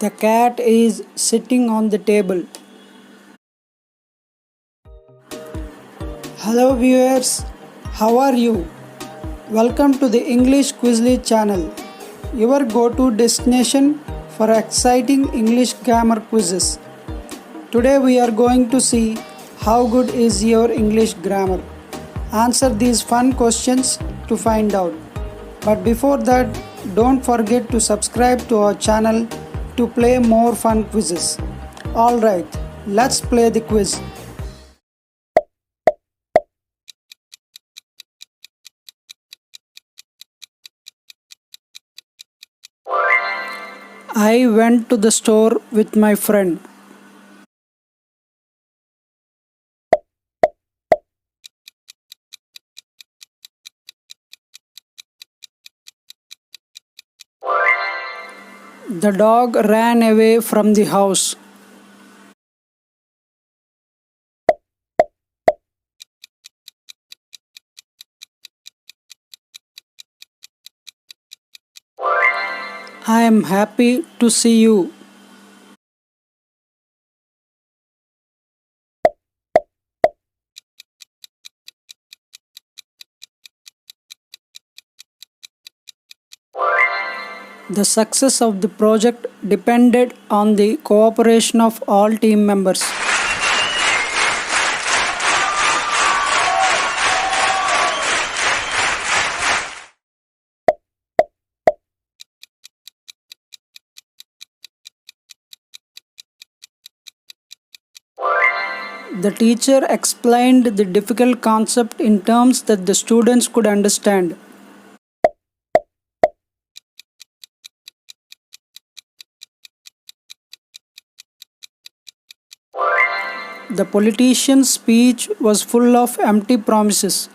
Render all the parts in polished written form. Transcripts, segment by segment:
The cat is sitting on the table. Hello viewers, how are you? Welcome to the English Quizly channel, your go-to destination for exciting English grammar quizzes. Today we are going to see how good is your English grammar. Answer these fun questions to find out. But before that, don't forget to subscribe to our channel to play more fun quizzes. Alright, let's play the quiz. I went to the store with my friend. The dog ran away from the house. I am happy to see you. The success of the project depended on the cooperation of all team members. The teacher explained the difficult concept in terms that the students could understand. The politician's speech was full of empty promises.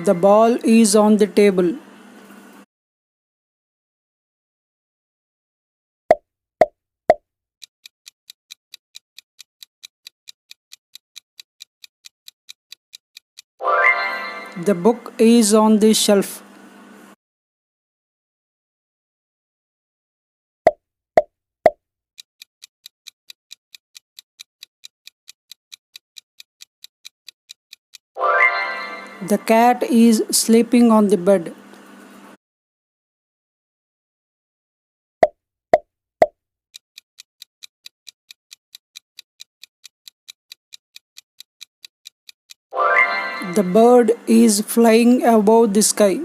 The ball is on the table. The book is on the shelf. The cat is sleeping on the bed. The bird is flying above the sky.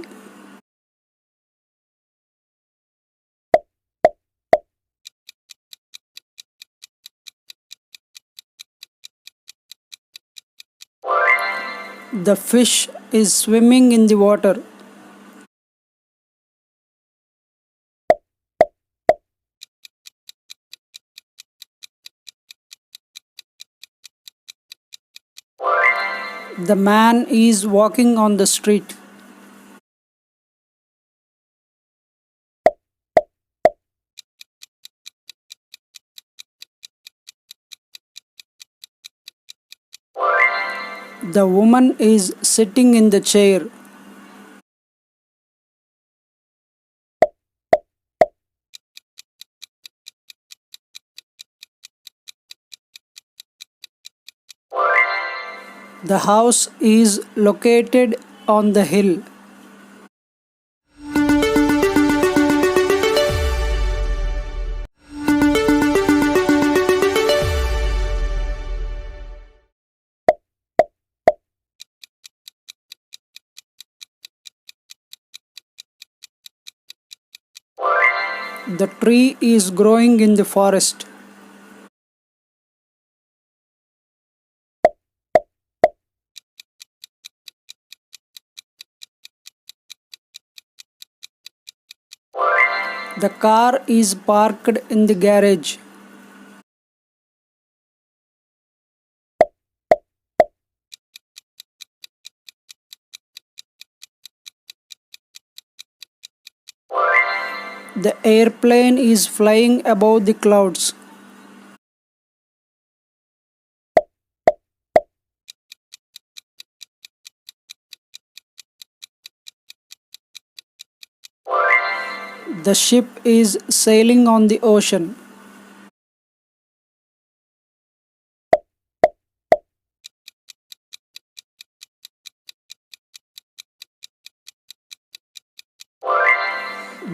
The fish is swimming in the water. The man is walking on the street. The woman is sitting in the chair. The house is located on the hill. The tree is growing in the forest. The car is parked in the garage. The airplane is flying above the clouds. The ship is sailing on the ocean.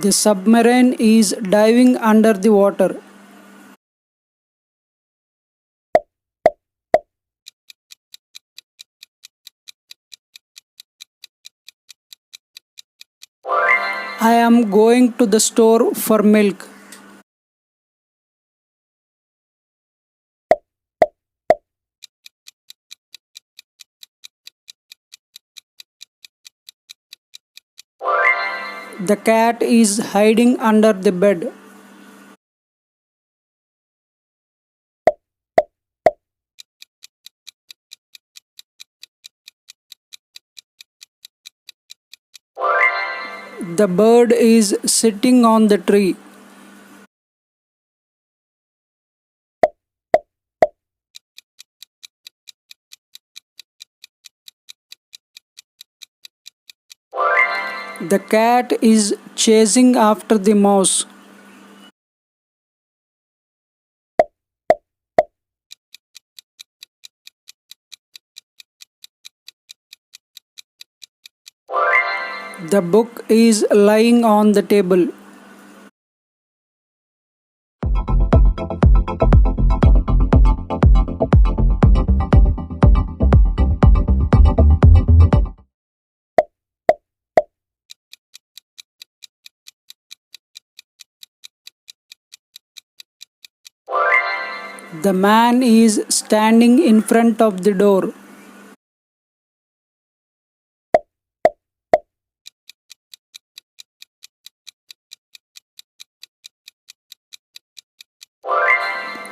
The submarine is diving under the water. I am going to the store for milk. The cat is hiding under the bed. The bird is sitting on the tree. The cat is chasing after the mouse. The book is lying on the table. The man is standing in front of the door.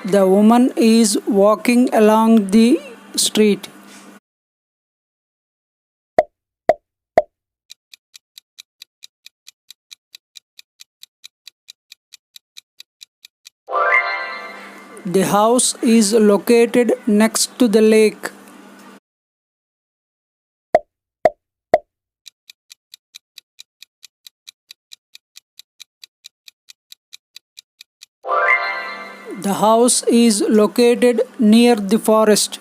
The woman is walking along the street. The house is located next to the lake. The house is located near the forest.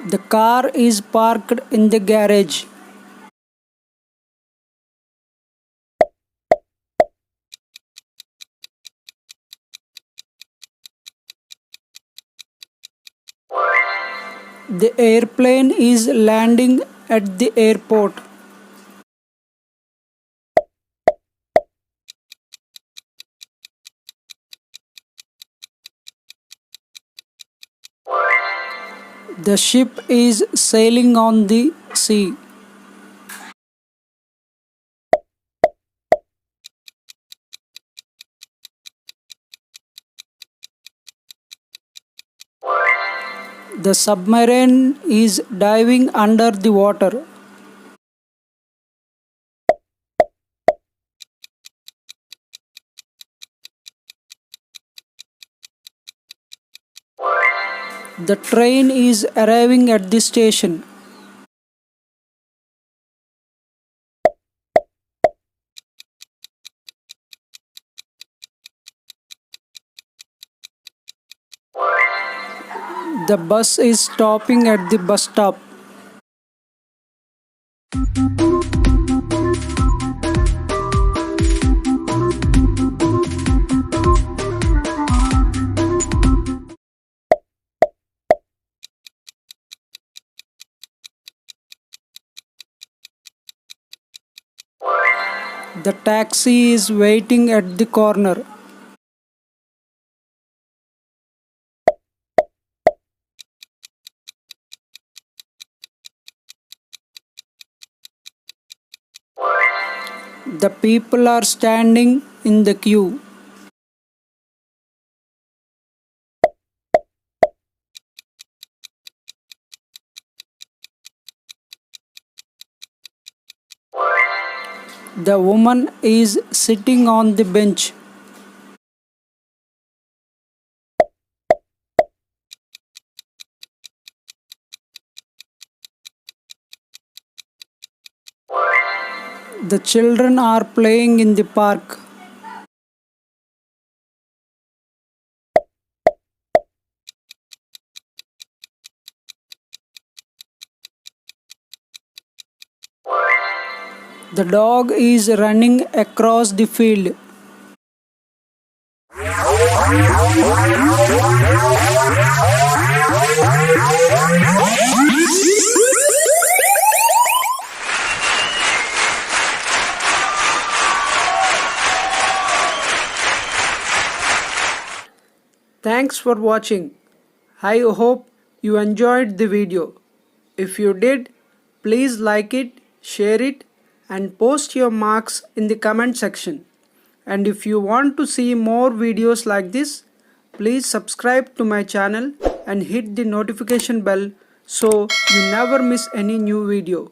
The car is parked in the garage. The airplane is landing at the airport. The ship is sailing on the sea. The submarine is diving under the water. The train is arriving at the station. The bus is stopping at the bus stop. The taxi is waiting at the corner. The people are standing in the queue. The woman is sitting on the bench. The children are playing in the park. The dog is running across the field. Thanks for watching. I hope you enjoyed the video. If you did, please like it, share it, and post your marks in the comment section. And if you want to see more videos like this, please subscribe to my channel and hit the notification bell so you never miss any new video.